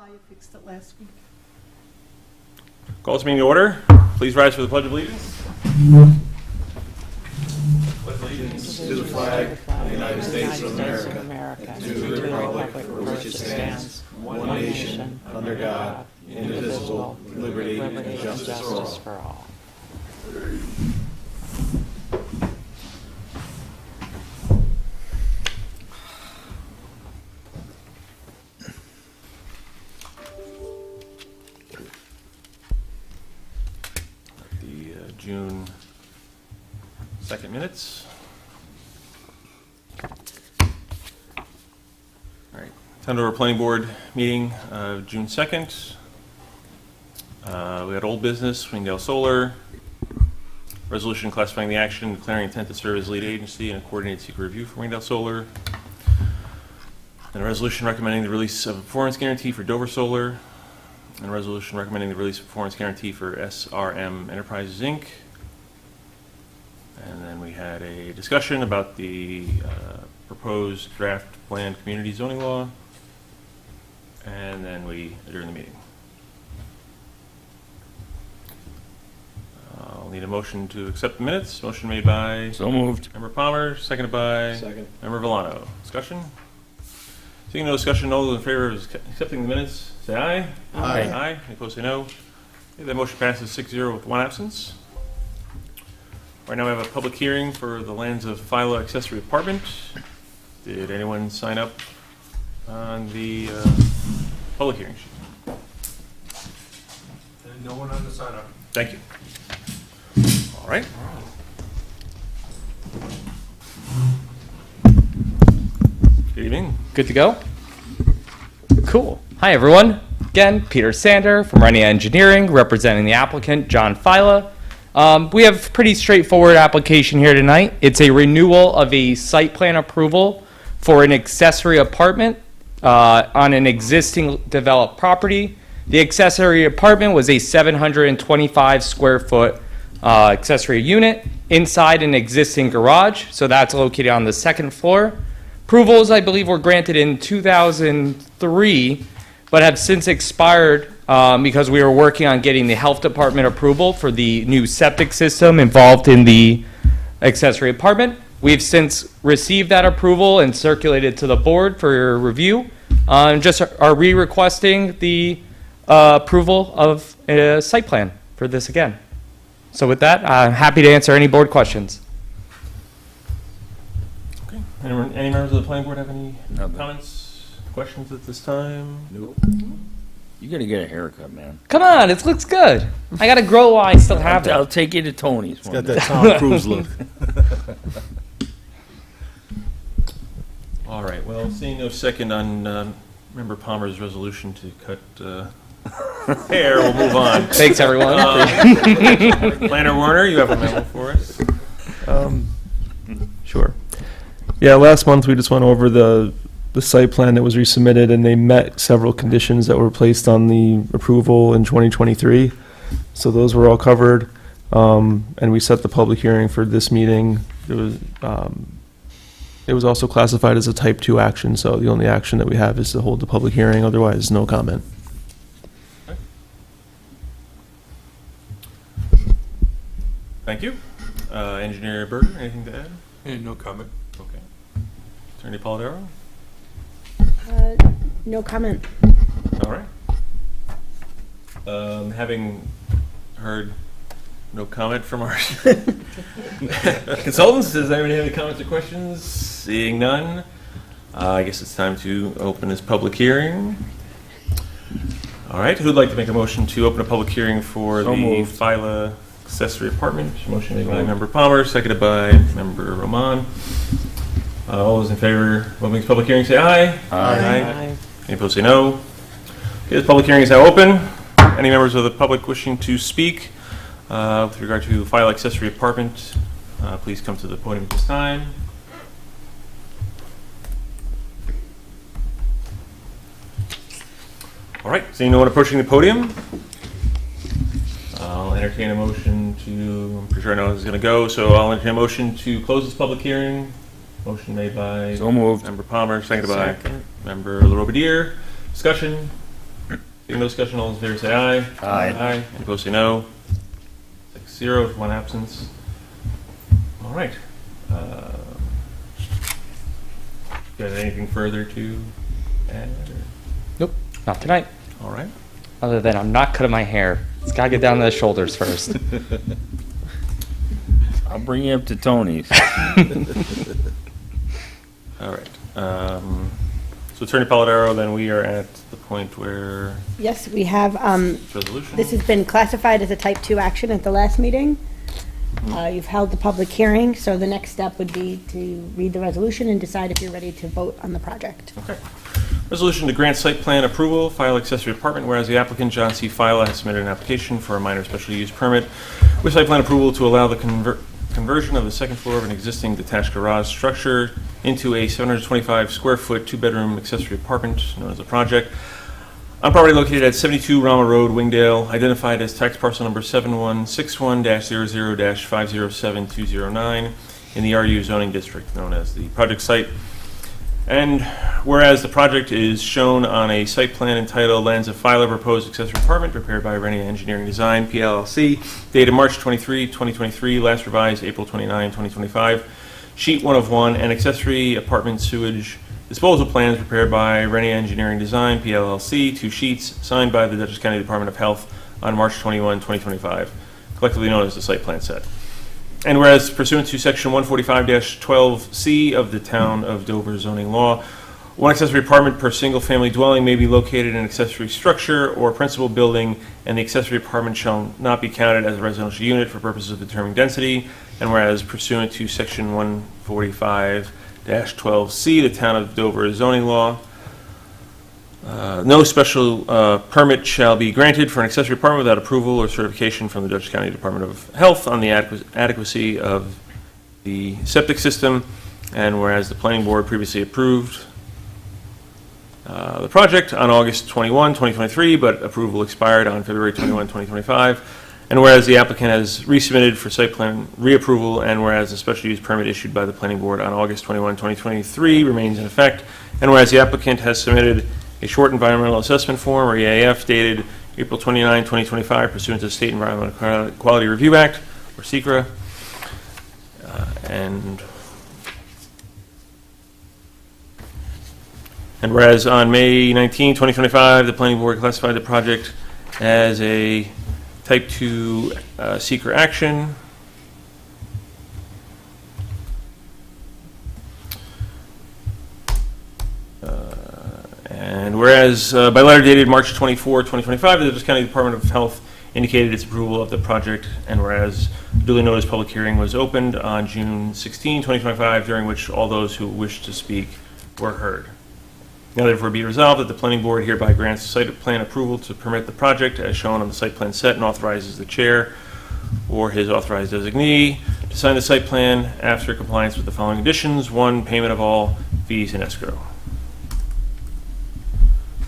how you fixed it last week. Call this meeting to order. Please rise for the Pledge of Allegiance. Pledge allegiance to the flag of the United States of America, and to the republic for which it stands, one nation, under God, indivisible, with liberty and justice for all. June 2nd minutes. All right, time to our planning board meeting of June 2nd. We had old business, Springdale Solar, resolution classifying the action, declaring intent to serve as lead agency and a coordinated secret review for Springdale Solar, and a resolution recommending the release of a performance guarantee for Dover Solar, and a resolution recommending the release of performance guarantee for SRM Enterprises, Inc. And then we had a discussion about the proposed draft planned community zoning law. And then we adjourned the meeting. I'll need a motion to accept the minutes. Motion made by So moved. Member Palmer, seconded by Member Villano. Discussion? Seeing no discussion, all those in favor of accepting the minutes, say aye. Aye. Aye. Any opposed, say no. Okay, that motion passes 6-0 with one absence. Right now we have a public hearing for the lands of Phyla accessory apartment. Did anyone sign up on the public hearing sheet? No one on the sign up. Thank you. All right. Good evening. Good to go? Cool. Hi, everyone. Again, Peter Sander from Renia Engineering, representing the applicant, John Phyla. We have a pretty straightforward application here tonight. It's a renewal of a site plan approval for an accessory apartment on an existing developed property. The accessory apartment was a 725 square foot accessory unit inside an existing garage, so that's located on the second floor. Approvals, I believe, were granted in 2003, but have since expired because we were working on getting the health department approval for the new septic system involved in the accessory apartment. We've since received that approval and circulated to the board for review. Just are re-requesting the approval of a site plan for this again. So with that, I'm happy to answer any board questions. Okay. Any members of the planning board have any comments, questions at this time? Nope. You gotta get a haircut, man. Come on, it looks good. I got to grow while I still have I'll it. take you to Tony's. It's got that Tom Cruise look. All right. Well, seeing no second on Member Palmer's resolution to cut hair, we'll move on. Thanks, everyone. Planner Warner, you have a memo for us? Sure. Yeah, last month we just went over the site plan that was resubmitted, and they met several conditions that were placed on the approval in 2023. So those were all covered, and we set the public hearing for this meeting. It was also classified as a type 2 action, so the only action that we have is to hold the public hearing, otherwise no comment. Thank you. Engineer Berger, anything to add? No comment. Okay. Attorney Polidoro? No comment. All right. Having heard no comment from our consultants, does anybody have any comments or questions? Seeing none, I guess it's time to open this public hearing. All right, who'd like to make a motion to open a public hearing for So the moved. Phyla accessory apartment? Motion made by Member Palmer, seconded by Member Roman. All those in favor of opening this public hearing say aye. Aye. Any opposed say no. Okay, this public hearing is now open. Any members of the public wishing to speak with regard to Phyla accessory apartment, please come to the podium at this time. All right, seeing no one approaching the podium, I'll entertain a motion to, I'm pretty sure I know how this is going to go, so I'll entertain a motion to close this public hearing. Motion made by So moved. Member Palmer, seconded by Member LaRobediere. Discussion? Seeing no discussion, all those in favor say aye. Aye. Aye. Any opposed say no. 6-0 with one absence. All right. Got anything further to add? Or? Nope, not tonight. All right. Other than I'm not cutting my hair. It's got to get down to the shoulders first. I'll bring you up to Tony's. All right. So Attorney Polidoro, then we are at the point where Yes, we have, resolution. this has been classified as a type 2 action at the last meeting. You've held the public hearing, so the next step would be to read the resolution and decide if you're ready to vote on the project. Okay. Resolution to grant site plan approval, file accessory apartment, whereas the applicant, John C. Fila, has submitted an application for a minor special use permit with site plan approval to allow the conversion of the second floor of an existing detached garage structure into a 725 square foot, 2-bedroom accessory apartment known as a project on property located at 72 Rama Road, Wingdale, identified as tax parcel number 7161-00-507209 in the RU zoning district known as the project site. And whereas the project is shown on a site plan entitled Lands of Fila Proposed Accessory Apartment prepared by Rennie Engineering Design, PLLC, dated March 23, 2023, last revised April 29, 2025, sheet 1 of 1, and accessory apartment sewage disposal plans prepared by Rennie Engineering Design, PLLC, 2 sheets, signed by the Dutchess County Department of Health on March 21, 2025, collectively known as the site plan set. And whereas pursuant to section 145-12C of the Town of Dover zoning law, one accessory apartment per single-family dwelling may be located in an accessory structure or principal building, and the accessory apartment shall not be counted as a residential unit for purposes of determining density. And whereas pursuant to section 145-12C, the Town of Dover zoning law, no special permit shall be granted for an accessory apartment without approval or certification from the Dutchess County Department of Health on the adequacy of the septic system. And whereas the planning board previously approved the project on August 21, 2023, but approval expired on February 21, 2025. And whereas the applicant has resubmitted for site plan reapproval, and whereas the special use permit issued by the planning board on August 21, 2023 remains in effect, and whereas the applicant has submitted a short environmental assessment form, or EAF, dated April 29, 2025, pursuant to the State Environmental Quality Review Act, or SECRA. And whereas on May 19, 2025, the planning board classified the project as a type 2 SECRA action. And whereas by letter dated March 24, 2025, the Dutchess County Department of Health indicated its approval of the project, and whereas duly noticed public hearing was opened on June 16, 2025, during which all those who wished to speak were heard. Now therefore be resolved that the planning board hereby grants site plan approval to permit the project as shown on the site plan set, and authorizes the chair or his authorized designee to sign the site plan after compliance with the following conditions. 1, payment of all fees in escrow.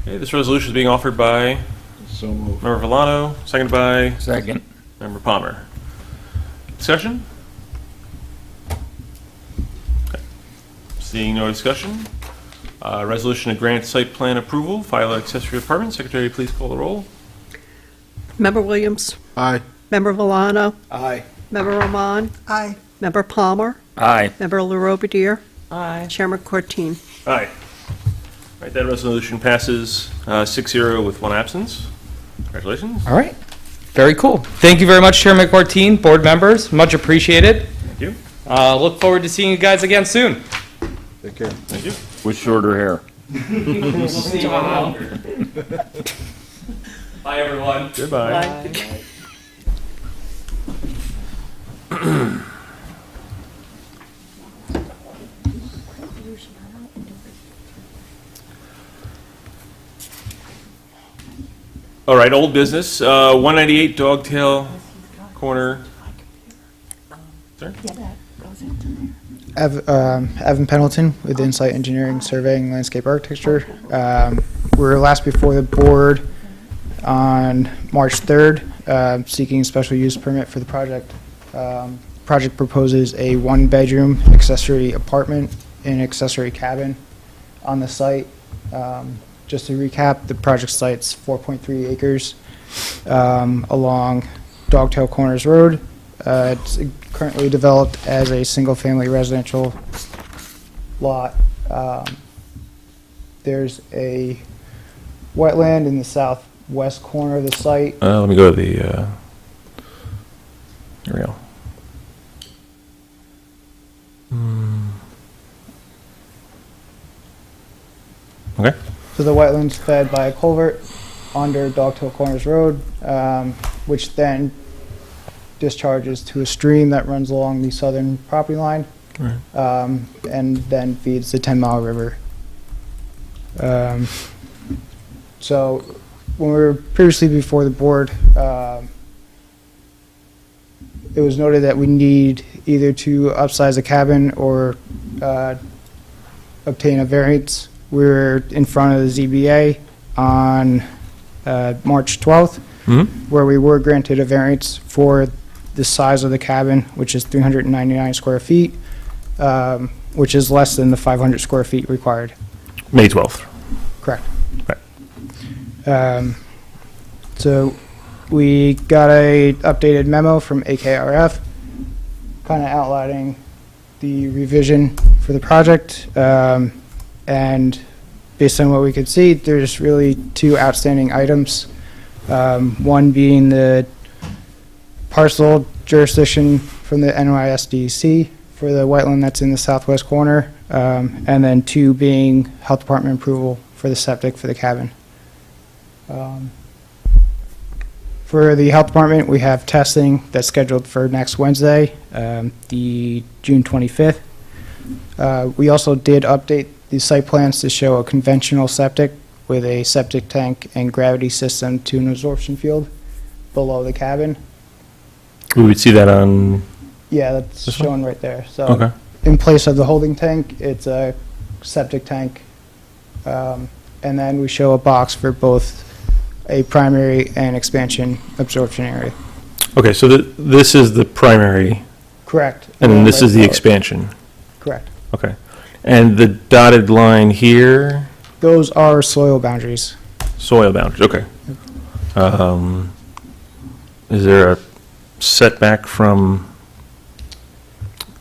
Okay, this resolution is being offered by So moved. Member Villano, seconded by Second. Member Palmer. Discussion? Okay. Seeing no discussion, resolution to grant site plan approval, file accessory apartment. Secretary, please call the roll. Member Williams? Aye. Member Villano? Aye. Member Roman? Aye. Member Palmer? Aye. Member LaRobediere? Aye. Chairman Courtine? Aye. All right, that resolution passes 6-0 with one absence. Congratulations. All right. Very cool. Thank you very much, Chairman Cortine, board members. Much appreciated. Thank you. Look forward to seeing you guys again soon. Take care. Thank you. With shorter hair. See you all. Bye, everyone. Goodbye. All right, old business, 198 Dogtail Corner. Sir? Evan Pendleton with Insight Engineering, Surveying, Landscape Architecture. We were last before the board on March 3rd, seeking a special use permit for the project. Project proposes a 1-bedroom accessory apartment and accessory cabin on the site. just to recap, the project site's 4.3 acres along Dogtail Corners Road. It's currently developed as a single-family residential lot. There's a wetland in the southwest corner of the site. Let me go to the, here we go. Okay. So the wetland's fed by a culvert under Dogtail Corners Road, which then discharges to a stream that runs along the southern property line, and then feeds the 10 Mile River. So when we were previously before the board, it was noted that we need either to upsize the cabin or obtain a variance. We were in front of the ZBA on March 12th, where we were granted a variance for the size of the cabin, which is 399 square feet, which is less than the 500 square feet required. May 12th. Correct. Right. So we got a updated memo from AKRF, kind of outlining the revision for the project. And based on what we could see, there's really two outstanding items. One being the parcel jurisdiction from the NYSDC for the wetland that's in the southwest corner, and then two being health department approval for the septic for the cabin. For the health department, we have testing that's scheduled for next Wednesday, the June 25th. We also did update the site plans to show a conventional septic with a septic tank and gravity system to an absorption field below the cabin. We would see that on, Yeah, that's This one? shown right there. So okay. in place of the holding tank, it's a septic tank. And then we show a box for both a primary and expansion absorption area. Okay, so this is the primary, Correct. and then this is the Right below it. expansion. Correct. Okay. And the dotted line here, Those are soil boundaries. soil boundaries, okay. Is there a setback from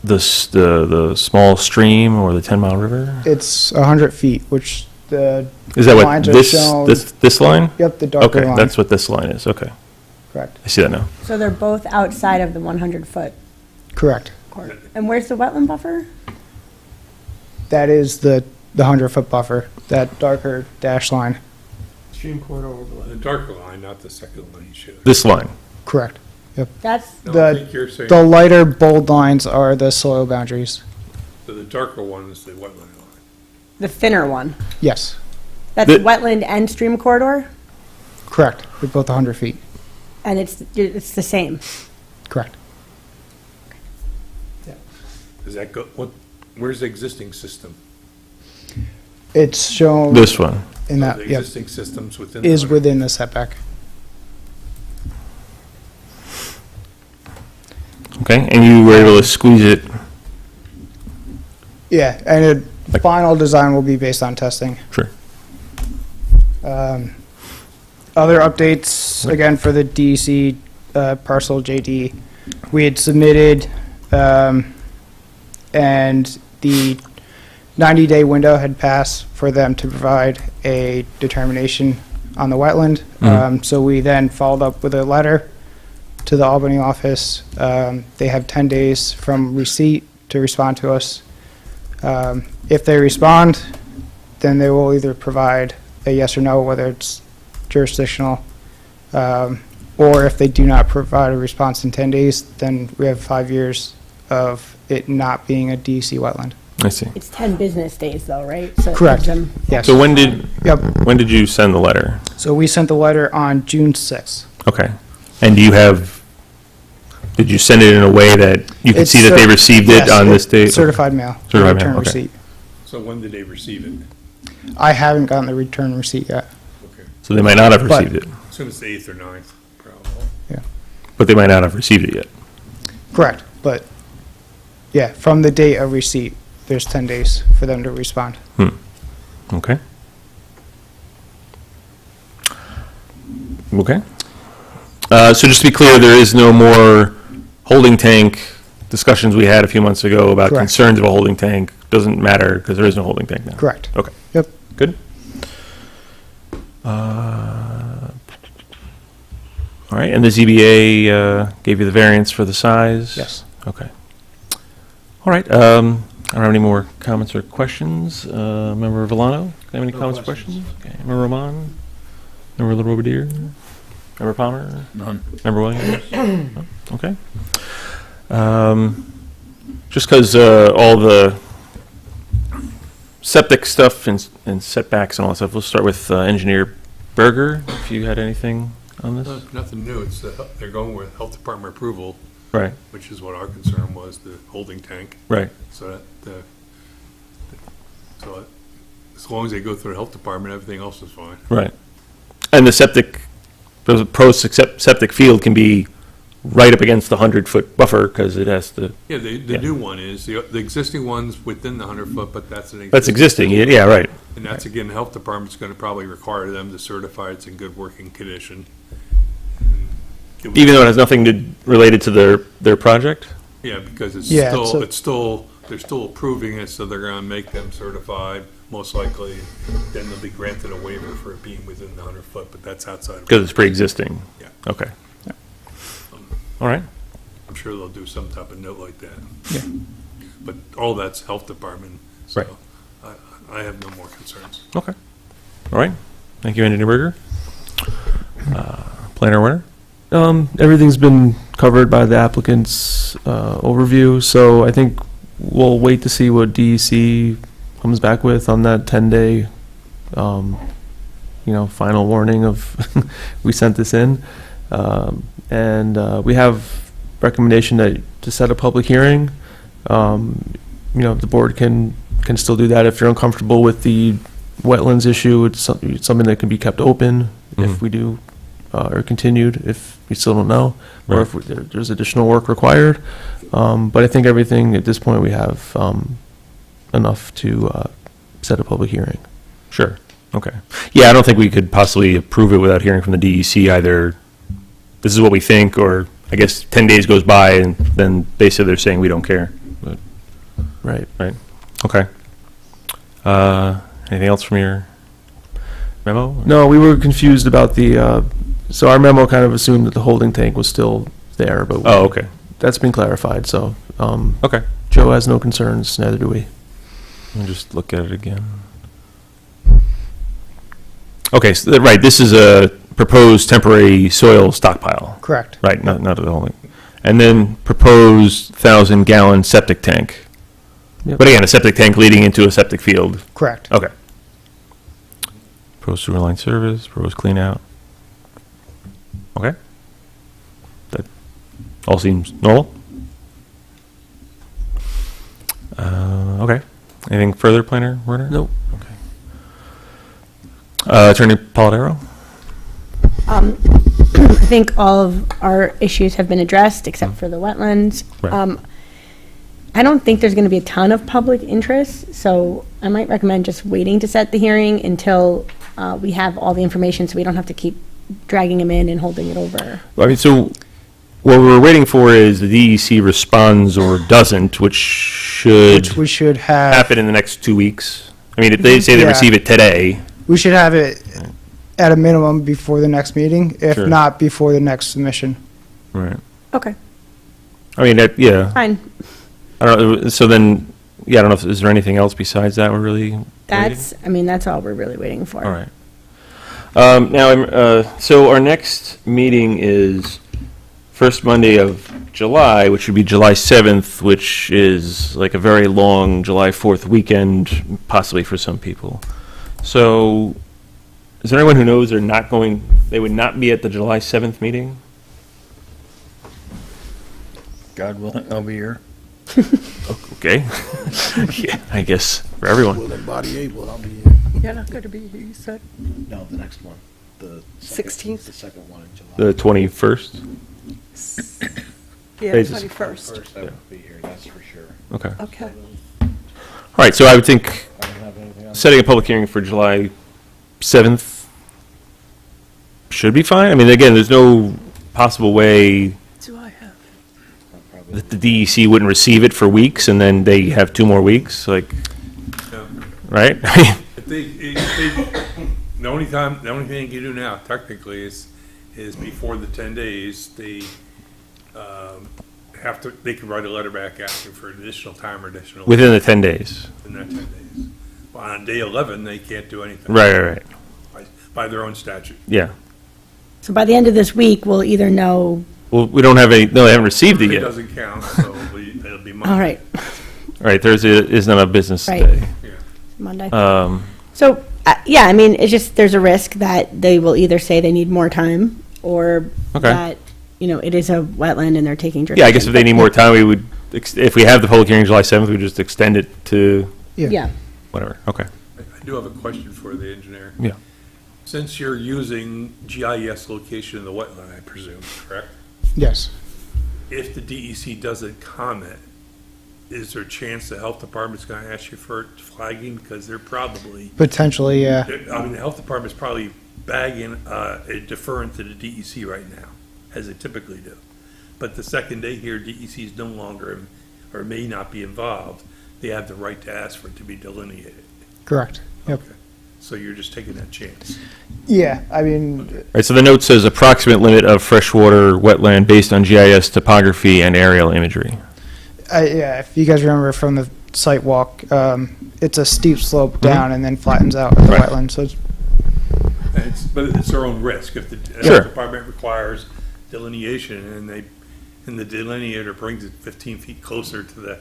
the small stream or the 10 Mile River? It's 100 feet, which the Is that what, lines are shown- this line? Yep, the darker Okay, line. that's what this line is, okay. Correct. I see that now. So they're both outside of the 100-foot Correct. court. And where's the wetland buffer? That is the 100-foot buffer, that darker dash line. Stream corridor overlay. The darker line, not the second line you showed. This line, Correct. That's, No, the- I think you're saying, The lighter bold lines are the soil boundaries. so the darker one is the wetland line. the thinner one. Yes, That's The- wetland and stream corridor, correct. They're both 100 feet. and it's the same. Correct. Does that go, where's the existing system? It's shown this one. in The that, yep, existing systems within. the is 100. within the setback. Okay, and you were able to squeeze it, Yeah, and the Like- final design will be based on testing. sure. Other updates, again, for the DEC parcel JD, we had submitted, and the 90-day window had passed for them to provide a determination on the wetland. So we then followed up with a letter to the Albany office. They have 10 days from receipt to respond to us. If they respond, then they will either provide a yes or no, whether it's jurisdictional, or if they do not provide a response in 10 days, then we have 5 years of it not being a DEC wetland. I see. It's 10 business days though, right? So it Correct. gives them- Yes. So when did Yep. you send the letter? So we sent the letter on June 6th. Okay. And did you send it in a way that you could It's see that they cer- received it yes, on this it's date? Certified mail. Certified return mail, okay. receipt. So when did they receive it? I haven't gotten the return receipt yet. Okay. So they might not have But- received it, Assume it's the 8th or 9th, probably. but they might not have received it yet. Correct, but, yeah, from the date of receipt, there's 10 days for them to respond. Okay. Okay. So just to be clear, there is no more holding tank discussions we had a few months ago about Correct. concerns of a holding tank. Doesn't matter because there is no holding tank now. Correct. Okay. Yep. Good. All right, and the ZBA gave you the variance for the size? Yes. Okay. All right, I don't have any more comments or questions. Member Villano, have any comments or questions? Okay. Member Roman? Member LaRobediere? Member Palmer? None. Member Williams? No? Okay. Just because all the septic stuff and setbacks and all that stuff, we'll start with Engineer Berger, if you had anything on this? Nothing new, it's, they're going with health department approval, Right, which is what our concern was, the holding tank. right, So as long as they go through the health department, everything else is fine. right. And the septic, the septic field can be right up against the 100-foot buffer because it has to, Yeah, the Yeah. new one is, the existing one's within the 100-foot, but that's an. that's existing, yeah, right. And that's, again, the health department's gonna probably require them to certify it's in good working condition. Even though it has nothing to, related to their project? Yeah, because Yeah, so- they're still approving it, so they're gonna make them certified, most likely. Then they'll be granted a waiver for it being within the 100-foot, but that's outside. Because it's pre-existing? Yeah. Okay. All right, I'm sure they'll do some type of note like that. Yeah. But all that's health department, Right. so I have no more concerns. okay. All right, thank you, Engineer Berger. Planner Werner? Everything's been covered by the applicant's overview, so I think we'll wait to see what DEC comes back with on that 10-day, final warning of we sent this in. And we have recommendation to set a public hearing. The board can still do that if you're uncomfortable with the wetlands issue. It's something that can be kept open if we do, or continued if we still don't know, or if there's additional work required. But I think everything at this point we have enough to set a public hearing. Sure, okay. Yeah, I don't think we could possibly approve it without hearing from the DEC either. This is what we think, or I guess 10 days goes by and then basically they're saying we don't care. But, Right. right, okay. Anything else from your memo? No, we were confused about so our memo kind of assumed that the holding tank was still there, but Oh, okay, that's been clarified, so okay. Joe has no concerns, neither do we. Let me just look at it again. Okay, so, right, this is a proposed temporary soil stockpile. Correct. Right, not the whole thing. And then proposed 1,000-gallon septic tank. Yep. But again, a septic tank leading into a septic field. Correct. Okay. Proposed sewer line service, proposed clean out. Okay. That all seems normal? Okay. Anything further, Planner Werner? Nope. Okay. Attorney Polidoro? I think all of our issues have been addressed, except for the wetlands. Right. I don't think there's going to be a ton of public interest, so I might recommend just waiting to set the hearing until we have all the information, so we don't have to keep dragging them in and holding it over. I mean, so what we're waiting for is the DEC responds or doesn't, which should Which we should have, happen in the next 2 weeks. I mean, if they say they Yeah. receive it today, we should have it at a minimum before the next meeting, if Sure. not before the next submission. right? Okay, I mean, yeah. fine. I don't know. So then, yeah, I don't know. Is there anything else besides that we're really waiting? That's all we're really waiting for. All right. So our next meeting is first Monday of July, which would be July 7th, which is like a very long July 4th weekend, possibly for some people. So is there anyone who knows they would not be at the July 7th meeting? God willing, I'll be here. Okay. Yeah, I guess for everyone. Will and body able, I'll be here. You're not going to be here, you said? No, the next one. The 16th? The second one in July. The 21st? Yeah, Phases. 21st. First, I won't be here, that's for sure. Okay. Okay. All right, so I would think I don't have anything else. setting a public hearing for July 7th should be fine. I mean, again, there's no possible way Do I have? that the DEC wouldn't receive it for weeks and then they have 2 more weeks, like, Yeah. right? If the only thing you do now technically is before the 10 days, they they can write a letter back asking for additional time or additional. Within the 10 days. In that 10 days. Well, on day 11, they can't do anything. Right. By their own statute. Yeah. So by the end of this week, we'll either know, Well, we don't have any, no, they haven't received it It yet. doesn't count, so it'll be Monday. all right, Right, Thursday is not a business Right. day. Monday. Um, So, yeah, I mean, it's just, there's a risk that they will either say they need more time, or Okay. that, it is a wetland and they're taking Yeah, I guess if they need more time, we would, if we have the public hearing July 7th, we just extend it to Yeah, whatever. Okay. I do have a question for the engineer. Yeah. Since you're using GIS location in the wetland, I presume, correct? Yes. If the DEC doesn't comment, is there a chance the health department's gonna ask you for flagging? Because they're probably, Potentially, yeah. I mean, the health department's probably bagging, deferring to the DEC right now, as they typically do. But the second they hear DEC is no longer, or may not be involved, they have the right to ask for it to be delineated. Correct. Yep. Okay. So you're just taking that chance. Yeah, I mean, Right, so the note says approximate limit of freshwater wetland based on GIS topography and aerial imagery. yeah, if you guys remember from the site walk, it's a steep slope down and then flattens out at the Right. wetland, so it's, But it's their own risk. If the Sure. health department requires delineation and the delineator brings it 15 feet closer to the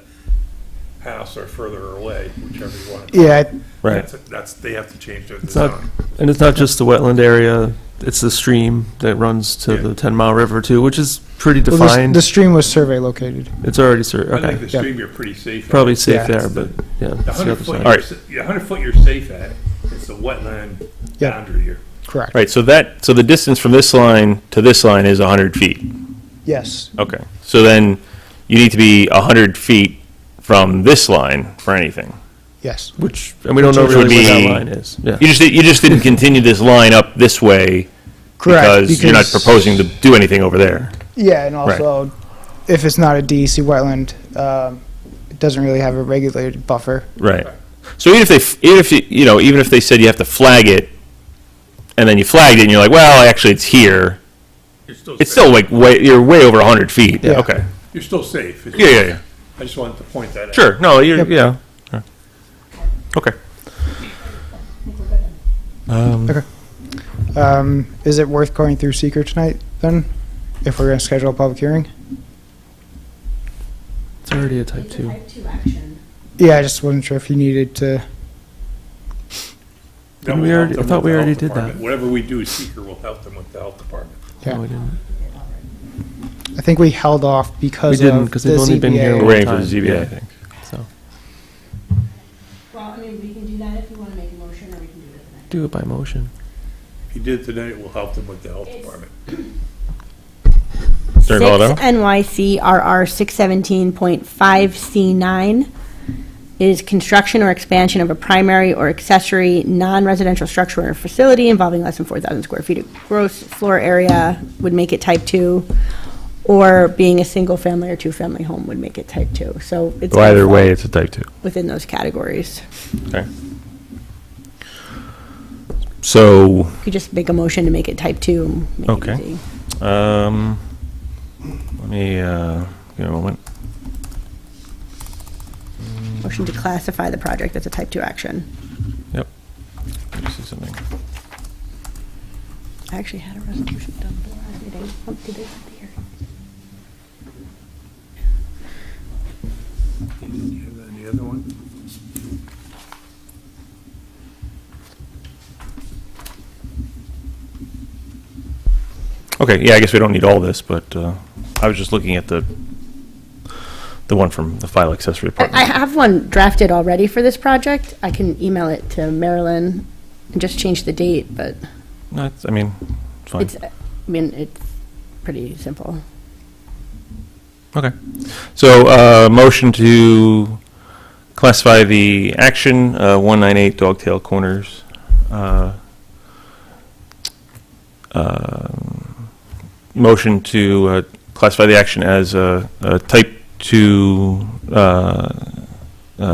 house or further away, whichever you want to. yeah, Right. They have to change their It's not, design. and it's not just the wetland area, it's the stream that runs to Yeah. the 10-mile river too, which is pretty well, defined. the stream was survey located. It's already, I think okay, the stream you're pretty safe at. probably safe Yeah. there, but, yeah. The it's the 100 other foot, side. All right. the 100 foot you're safe at, it's the wetland Yeah. boundary here. Correct. Right, so the distance from this line to this line is 100 feet. Yes. Okay, so then you need to be 100 feet from this line for anything. Yes. Which, and we don't know Which would really where be- that line is, yeah. You just didn't continue this line up this way Correct. because you're not proposing to do anything over there. Yeah, and also, if it's not a DEC wetland, it doesn't really have a regulated buffer. Right. So even if they said you have to flag it, and then you flagged it, and you're like, well, actually, it's here. You're still It's safe. still like you're way over 100 feet. Yeah. Okay. You're still safe. Yeah. I just wanted to point that out. Sure. No, you're Yep. yeah. Okay. Is it worth going through seeker tonight then, if we're going to schedule a public hearing? It's already a type 2. Yeah, I just wasn't sure if you needed to. That Didn't will we help already- them I thought with we the already health did that. department. Whatever we do, seeker will help them with the health department. Yeah. No, we didn't. I think we held off We because didn't, of 'cause the they've only been here ZBA. We're waiting for the time, ZBA, I yeah. think. So, well, I mean, we can do that if you want to make a motion, or we can do it tonight. do it by motion. If you did today, it will help them with the health department. Sorry, call it out. 6 NYCRR 617.5C9 is construction or expansion of a primary or accessory non-residential structure or facility involving less than 4,000 square feet of gross floor area would make it type 2, or being a single-family or two-family home would make it type 2. So it's So either gonna way, fall it's a type 2. within those categories. Okay. So, You could just make a motion to make it type 2. And make Okay. It easy. let me give me a moment. Motion to classify the project as a type 2 action. Yep. Let me see something. I actually had a resolution done for the last meeting. Oh, did they have the hearing? Do you have any other one? Okay, yeah, I guess we don't need all this, but I was just looking at the one from the file accessory I department. have one drafted already for this project. I can email it to Marilyn and just change the date, but No, I mean, it's fine. it's pretty simple. Okay. So, motion to classify the action, 198 Dogtail Corners, motion to classify the action as a type 2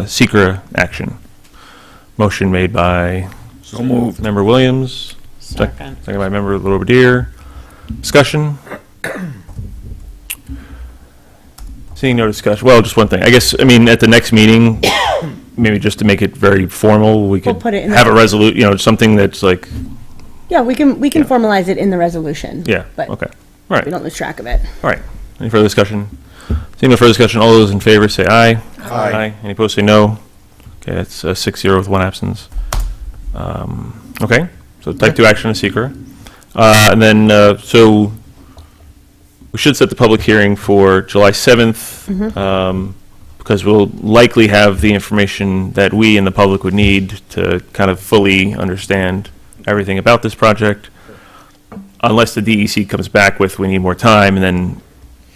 secret action. Motion made by So moved. Member Williams, Second. second by Member Loberdier. Discussion? Seeing no discussion, well, just one thing. I guess, I mean, at the next meeting, maybe just to make it very formal, we We'll could put it in have a the- resolute, something that's like, Yeah, we can formalize it in the resolution. yeah, But okay. All right, we don't lose track of it. all right. Any further discussion? Seeing no further discussion, all those in favor say aye. Aye. Any opposed say no. Okay, that's 6-0 with one absence. Okay, so type 2 action is seeker. And then, so we should set the public hearing for July 7th, because we'll likely have the information that we and the public would need to kind of fully understand everything about this project, unless the DEC comes back with we need more time, and then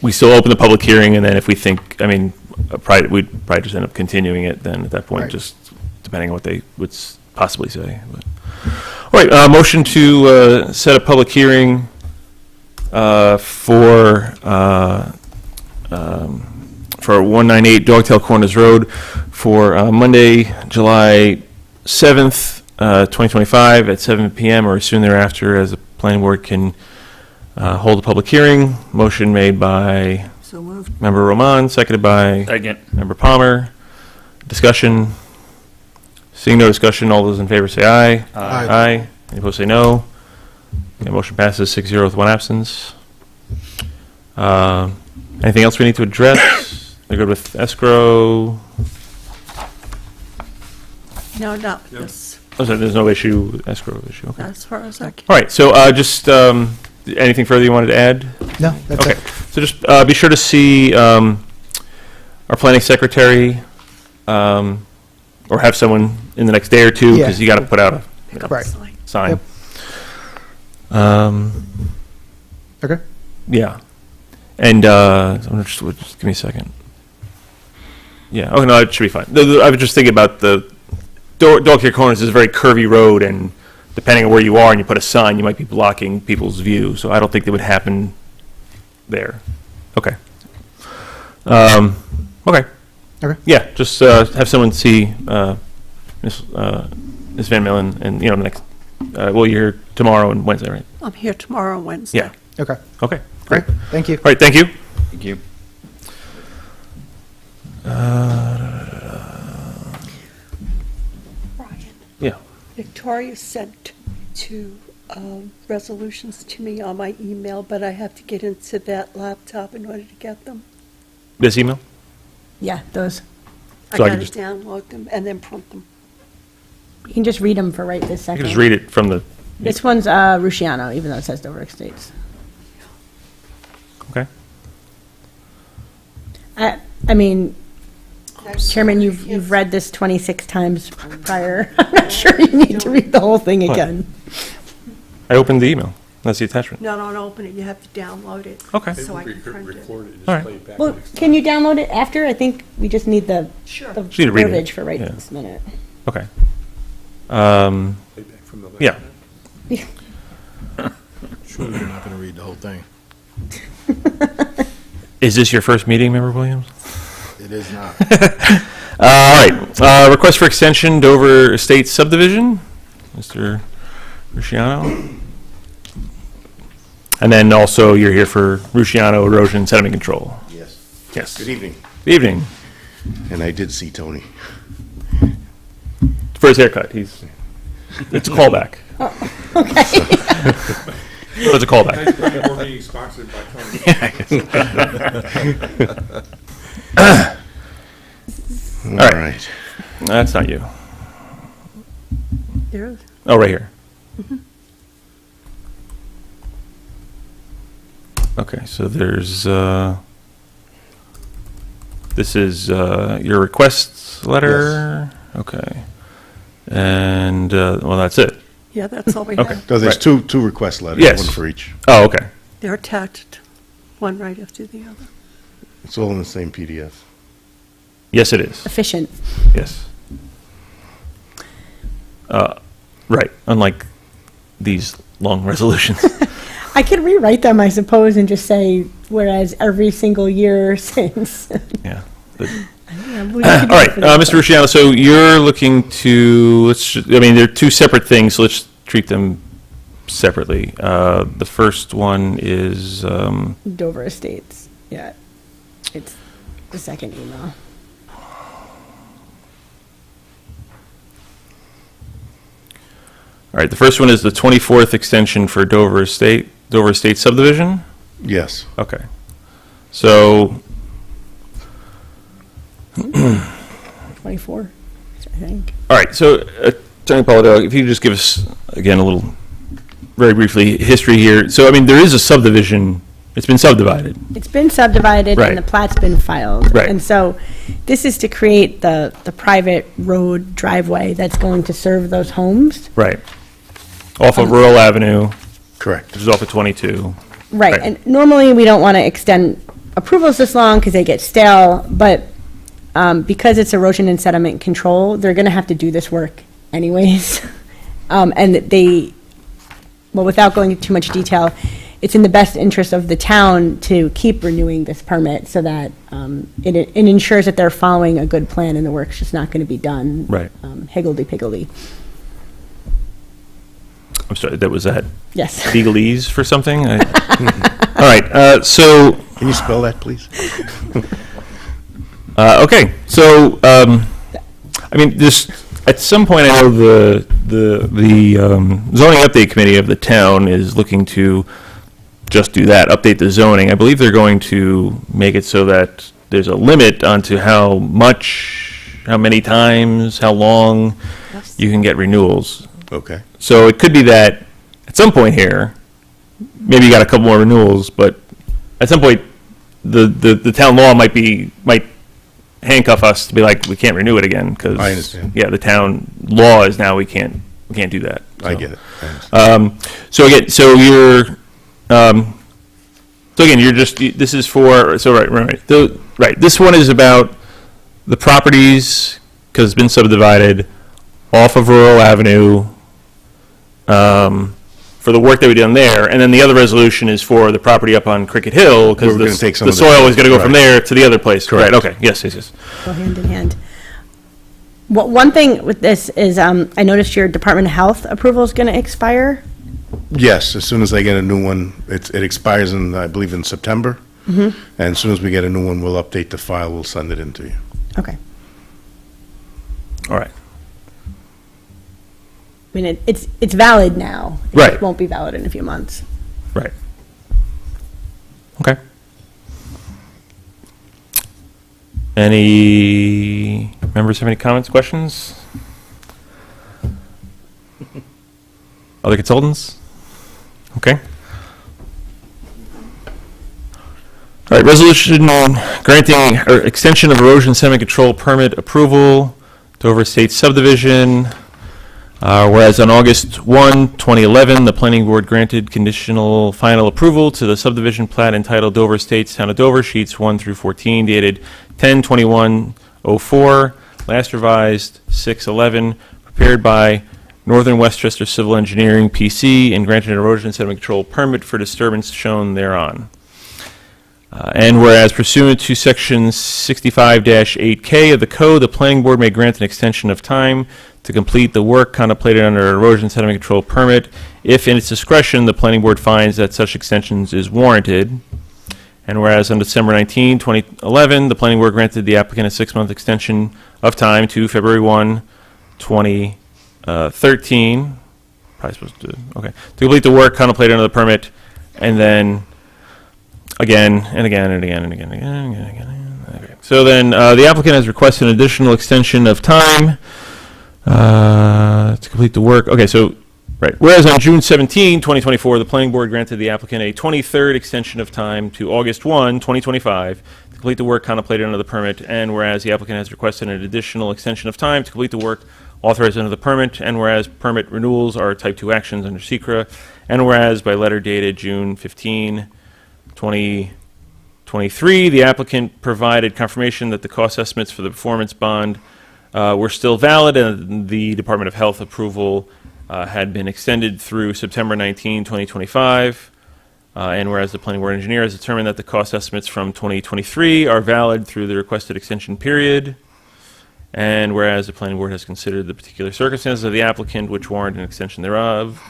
we still open the public hearing, and then if we think, I mean, we'd probably just end up continuing it then at that point, Right. just depending on what they would possibly say. But. All right, motion to set a public hearing for 198 Dogtail Corners Road for Monday, July 7th, 2025 at 7 p.m. or soon thereafter, as the planning board can hold a public hearing. Motion made by So moved. Member Roman, seconded by Second. Member Palmer. Discussion. Seeing no discussion, all those in favor say aye. Aye. Any opposed say no. Okay, motion passes 6-0 with one absence. Anything else we need to address? They're good with escrow. No, not with this, Oh, so there's no issue, with escrow issue. Okay. as far as I can. All right, so just anything further you wanted to add? No, that's Okay, it. so just be sure to see our planning secretary, or have someone in the next day or two, because Yeah. you got to put out a Pick up Right. the sign. sign. Yep. Okay. Yeah, and I'm gonna just give me a second. Yeah, okay, no, it should be fine. I was just thinking about the Dogtail Corners is a very curvy road, and depending on where you are and you put a sign, you might be blocking people's view. So I don't think that would happen there. Okay. Okay. Okay. Yeah, just have someone see Miss Van Millen, and the next. Well, you're here tomorrow and Wednesday, right? I'm here tomorrow and Wednesday. Yeah. Okay. Okay. Great. Thank you. All right. Thank you. Thank you. Brian, Yeah. Victoria sent two resolutions to me on my email, but I have to get into that laptop in order to get them. This email. Yeah, those. I So I got can to just- download them and then print them. You can just read them for right this You second. can just read it from the. This one's Rusciano, even though it says Dover Estates. Okay. I mean, Chairman, you've read this 26 times prior. I'm not sure you need to read the whole thing again. I opened the email. That's the attachment. No, don't open it, you have to download it. Okay. So I can print it. Record it, All right. just play it back Well, next time. can you download it after? I think we just need the Sure. Just need to read it. verbiage for right Yeah. this minute. Okay. Play back from the last Yeah. time. Surely you're not going to read the whole thing. Is this your first meeting, Member Williams? It is not. All right. Request for extension, Dover Estates subdivision, Mr. Rusciano. And then also you're here for Rusciano erosion sediment control. Yes. Yes. Good evening. Good evening. And I did see Tony. For his haircut, it's a callback. It's a callback. Nice planning board meeting sponsored by Tony. All right. right. That's not you. There, Oh, right here. Okay, so there's, this is your request letter? Okay. And, well, that's it. yeah, that's all we Okay. have. No, there's Right. two request letters, Yes. one for each. Oh, okay. They're attached, one right after the other. It's all in the same PDF. Yes, it is. Efficient. Yes. Right, unlike these long resolutions. I could rewrite them, I suppose, and just say, whereas every single year since. Yeah. All All right, Mr. Rusciano, so you're looking to, I mean, they're two separate things, so let's treat them separately. The first one is, Dover Estates, yeah. It's the second email. all right, the first one is the 24th extension for Dover Estate subdivision? Yes. Okay. So, 24, I think. all right, so Attorney Polidoro, if you could just give us, again, a little, very briefly, history here. So, I mean, there is a subdivision, it's been subdivided. It's been subdivided Right. and the plat's been filed. Right. And so this is to create the private road driveway that's going to serve those homes. Right. Off of Rural Avenue, Correct. which is off of 22. Right, Right. and normally we don't want to extend approvals this long because they get stale, but because it's erosion and sediment control, they're going to have to do this work anyways. And well, without going into too much detail, it's in the best interest of the town to keep renewing this permit so that it ensures that they're following a good plan and the work's just not going to be done Right. higgledy-piggledy. I'm sorry, that was that Yes. legalese for something? All right, so, Can you spell that, please? okay, so, I mean, this, at some point, I know the zoning update committee of the town is looking to just do that, update the zoning. I believe they're going to make it so that there's a limit onto how much, how many times, how long you can get renewals. Okay. So it could be that at some point here, maybe you got a couple more renewals, but at some point, the town law might handcuff us to be like, we can't renew it again because I understand. Yeah, the town law is now we can't do that. I So, get it. I understand. So again, you're just, this is for, so right. This one is about the properties, because it's been subdivided, off of Rural Avenue, for the work that we done there, and then the other resolution is for the property up on Cricket Hill, because We're gonna take some the of the- soil is gonna go from right. there to the other place. Correct. Right, okay, yes. Go hand in hand. One thing with this is, I noticed your Department of Health approval is going to expire. Yes, as soon as I get a new one, it expires in, I believe, in September. Mm-hmm. And as soon as we get a new one, we'll update the file, we'll send it in to you. Okay. All right. I mean, it's valid now. It Right. just won't be valid in a few months. Right. Okay. Any members have any comments, questions? Other consultants? Okay. All right, resolution granting or extension of erosion sediment control permit approval, Dover Estates subdivision. Whereas on August 1, 2011, the planning board granted conditional final approval to the subdivision plat entitled Dover Estates, Town of Dover, sheets 1 through 14, dated 10/21/04, last revised 6/11, prepared by Northern Westchester Civil Engineering, PC, and granted an erosion and sediment control permit for disturbance shown thereon. And whereas pursuant to Section 65-8K of the code, the planning board may grant an extension of time to complete the work contemplated under an erosion sediment control permit if in its discretion the planning board finds that such extensions is warranted. And whereas on December 19, 2011, the planning board granted the applicant a 6-month extension of time to February 1, 2013, probably supposed to, okay, to complete the work contemplated under the permit, and then again, and again, and again, and again, and again, and again, and again. Okay. So then the applicant has requested an additional extension of time to complete the work. Okay, so, right. Whereas on June 17, 2024, the planning board granted the applicant a 23rd extension of time to August 1, 2025 to complete the work contemplated under the permit, and whereas the applicant has requested an additional extension of time to complete the work authorized under the permit, and whereas permit renewals are type 2 actions under SECRA, and whereas by letter dated June 15, 2023, the applicant provided confirmation that the cost estimates for the performance bond were still valid, and the Department of Health approval had been extended through September 19, 2025. And whereas the planning board engineer has determined that the cost estimates from 2023 are valid through the requested extension period, and whereas the planning board has considered the particular circumstances of the applicant which warrant an extension thereof,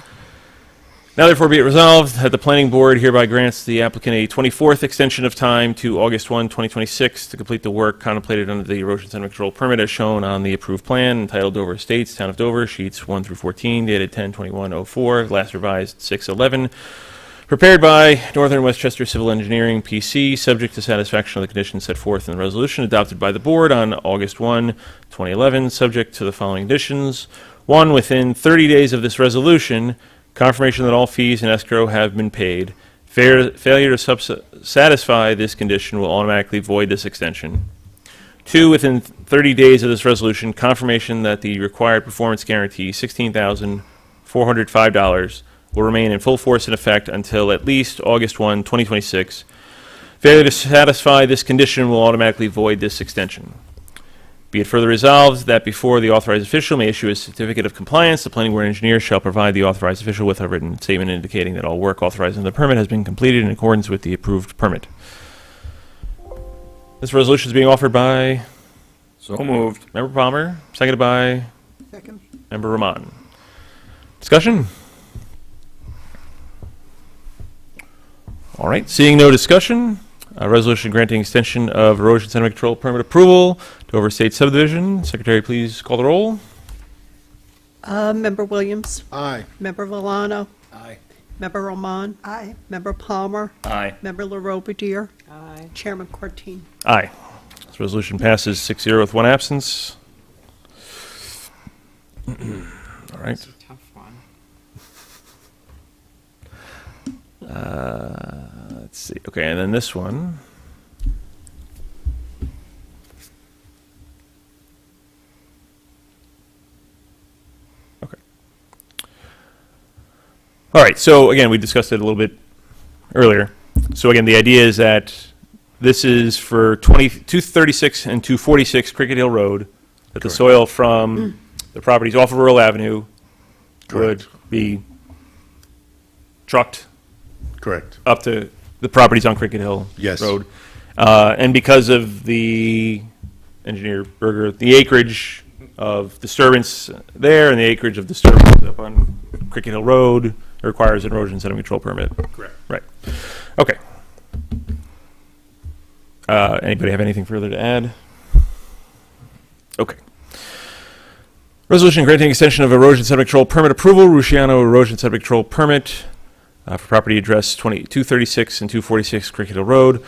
now therefore be it resolved that the planning board hereby grants the applicant a 24th extension of time to August 1, 2026 to complete the work contemplated under the erosion sediment control permit as shown on the approved plan entitled Dover Estates, Town of Dover, sheets 1 through 14, dated 10/21/04, last revised 6/11, prepared by Northern Westchester Civil Engineering, PC, subject to satisfaction of the conditions set forth in the resolution adopted by the board on August 1, 2011, subject to the following conditions. 1, within 30 days of this resolution, confirmation that all fees in escrow have been paid. Failure to satisfy this condition will automatically void this extension. 2, within 30 days of this resolution, confirmation that the required performance guarantee, $16,405, will remain in full force and effect until at least August 1, 2026. Failure to satisfy this condition will automatically void this extension. Be it further resolved that before the authorized official may issue a certificate of compliance, the planning board engineer shall provide the authorized official with a written statement indicating that all work authorized in the permit has been completed in accordance with the approved permit. This resolution is being offered by So moved. Member Palmer, seconded by Second. Member Rahman. Discussion? All right, seeing no discussion, a resolution granting extension of erosion sediment control permit approval to Dover State subdivision. Secretary, please call the roll. Member Williams? Aye. Member Valano? Aye. Member Roman? Aye. Member Palmer? Aye. Member LaRobediere? Aye. Chairman Cortine? Aye. This resolution passes 6-0 with one absence. All right. It's a tough one. Let's see. Okay, and then this one. Okay. All right, so again, we discussed it a little bit earlier. So again, the idea is that this is for 236 and 246 Cricket Hill Road, that the soil from the properties off of Rural Avenue would be trucked Correct. up to the properties on Cricket Hill Yes. Road. And because of the engineer Berger, the acreage of disturbance there and the acreage of disturbance up on Cricket Hill Road requires an erosion sediment control permit. Correct. Right. Okay. Anybody have anything further to add? Okay. Resolution granting extension of erosion sediment control permit approval, Rusciano erosion sediment control permit for property address 236 and 246 Cricket Hill Road.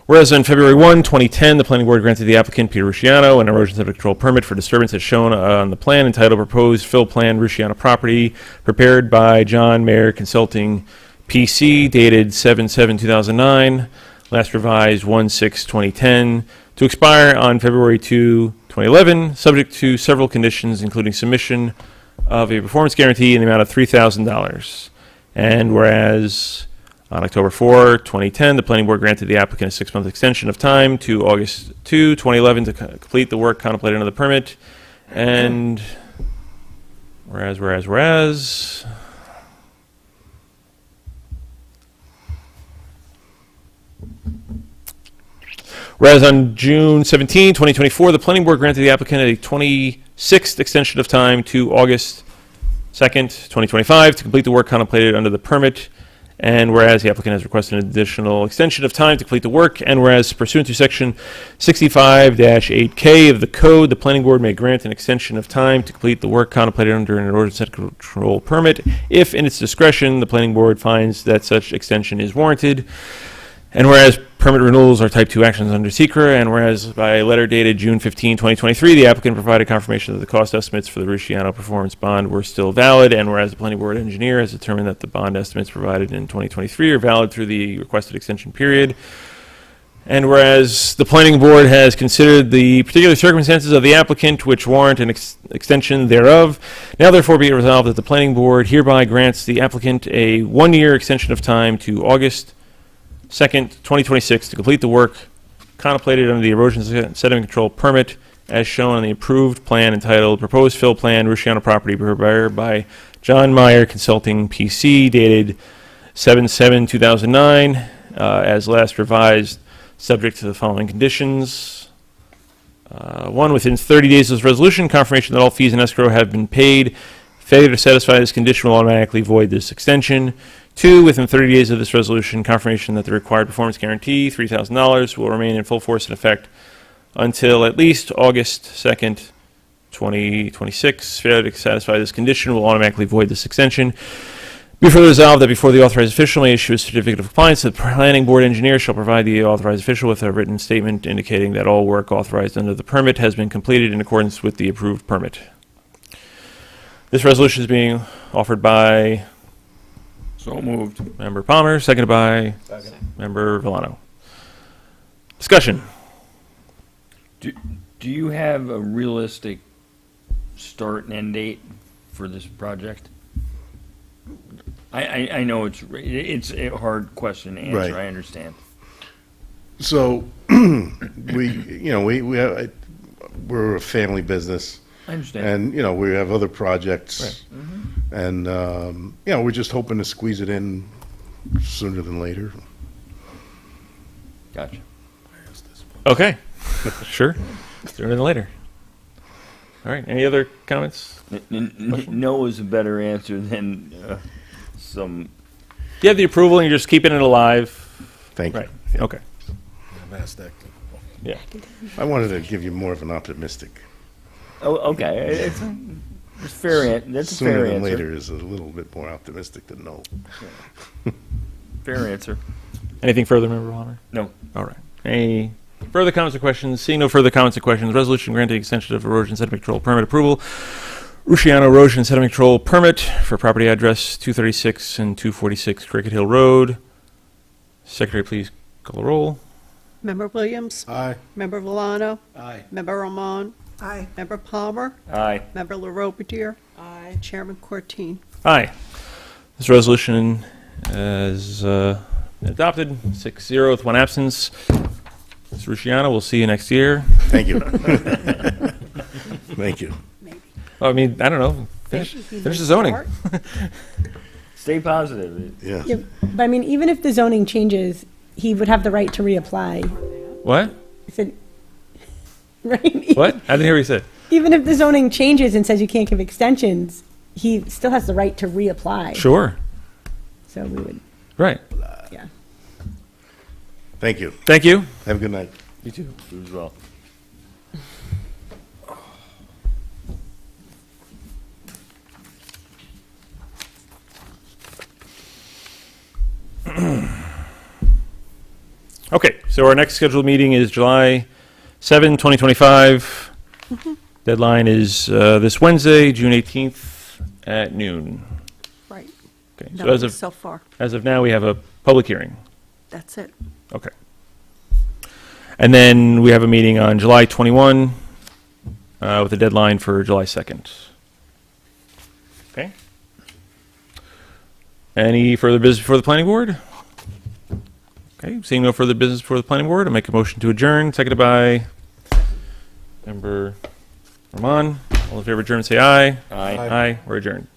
Whereas on February 1, 2010, the planning board granted the applicant, Peter Rusciano, an erosion sediment control permit for disturbance as shown on the plan entitled Proposed Fill Plan Rusciano Property, prepared by John Mayer Consulting, PC, dated 7/7/2009, last revised 1/6/2010, to expire on February 2, 2011, subject to several conditions, including submission of a performance guarantee in the amount of $3,000. And whereas on October 4, 2010, the planning board granted the applicant a 6-month extension of time to August 2, 2011 to complete the work contemplated under the permit. And whereas, on June 17, 2024, the planning board granted the applicant a 26th extension of time to August 2nd, 2025 to complete the work contemplated under the permit. And whereas the applicant has requested an additional extension of time to complete the work, and whereas pursuant to section 65-8K of the code, the planning board may grant an extension of time to complete the work contemplated under an erosion sediment control permit if in its discretion the planning board finds that such extension is warranted. And whereas permit renewals are type 2 actions under SECRA, and whereas by letter dated June 15, 2023, the applicant provided confirmation that the cost estimates for the Rusciano performance bond were still valid, and whereas the planning board engineer has determined that the bond estimates provided in 2023 are valid through the requested extension period, and whereas the planning board has considered the particular circumstances of the applicant which warrant an extension thereof, now therefore be it resolved that the planning board hereby grants the applicant a 1-year extension of time to August 2nd, 2026 to complete the work contemplated under the erosion sediment control permit as shown on the approved plan entitled Proposed Fill Plan Rusciano Property, prepared by John Mayer Consulting, PC, dated 7/7/2009, as last revised, subject to the following conditions. One, within 30 days of this resolution, confirmation that all fees and escrow have been paid. Failure to satisfy this condition will automatically void this extension. 2, within 30 days of this resolution, confirmation that the required performance guarantee, $3,000, will remain in full force and effect until at least August 2nd, 2026. Failure to satisfy this condition will automatically void this extension. Be further resolved that before the authorized official may issue a certificate of compliance, the planning board engineer shall provide the authorized official with a written statement indicating that all work authorized under the permit has been completed in accordance with the approved permit. This resolution is being offered by So moved. Member Palmer, seconded by Member Villano. Discussion. Do you have a realistic start and end date for this project? I know it's a hard question to answer, Right. I understand. So, we're a family business, I understand. and, we have other projects. And, we're just hoping to squeeze it in sooner than later. Gotcha. Okay. Sure. Sooner than later. All right. Any other comments? No is a better answer than some. You have the approval and you're just keeping it alive. Thank you. Right. Okay. I've asked that. Yeah. I wanted to give you more of an optimistic. Oh, okay. It's fair. That's a Sooner fair than answer. later is a little bit more optimistic than no. Fair answer. Anything further, Member Palmer? No. All right. Any further comments or questions? Seeing no further comments or questions, resolution granting extension of erosion sediment control permit approval. Rusciano Erosion Sediment Control Permit for property address 236 and 246 Cricket Hill Road. Secretary, please call the roll. Member Williams? Aye. Member Villano? Aye. Member Roman? Aye. Member Palmer? Aye. Member LaRobertier? Aye. Chairman Courtine? Aye. This resolution is adopted 6-0 with one absence. Mr. Rusciano, we'll see you next year. Thank you. Thank you. I mean, I don't know. Finish the zoning. Stay positive. Yeah. Yeah, but I mean, even if the zoning changes, he would have the right to reapply. What? I said, right? What? I didn't hear what you said. Even if the zoning changes and says you can't give extensions, he still has the right to reapply. Sure. So we would, Right. yeah. Thank you. Thank you. Have a good night. You too. You as well. Okay, so our next scheduled meeting is July 7, 2025. Deadline is this Wednesday, June 18th at noon. Right. Okay, No, so so far, as of now, we have a public hearing. that's it. Okay. And then we have a meeting on July 21 with a deadline for July 2nd. Okay. Any further business before the planning board? Okay, seeing no further business before the planning board, I'll make a motion to adjourn, seconded by Member Roman. All in favor of adjourn, say aye. Aye. Aye, we're adjourned.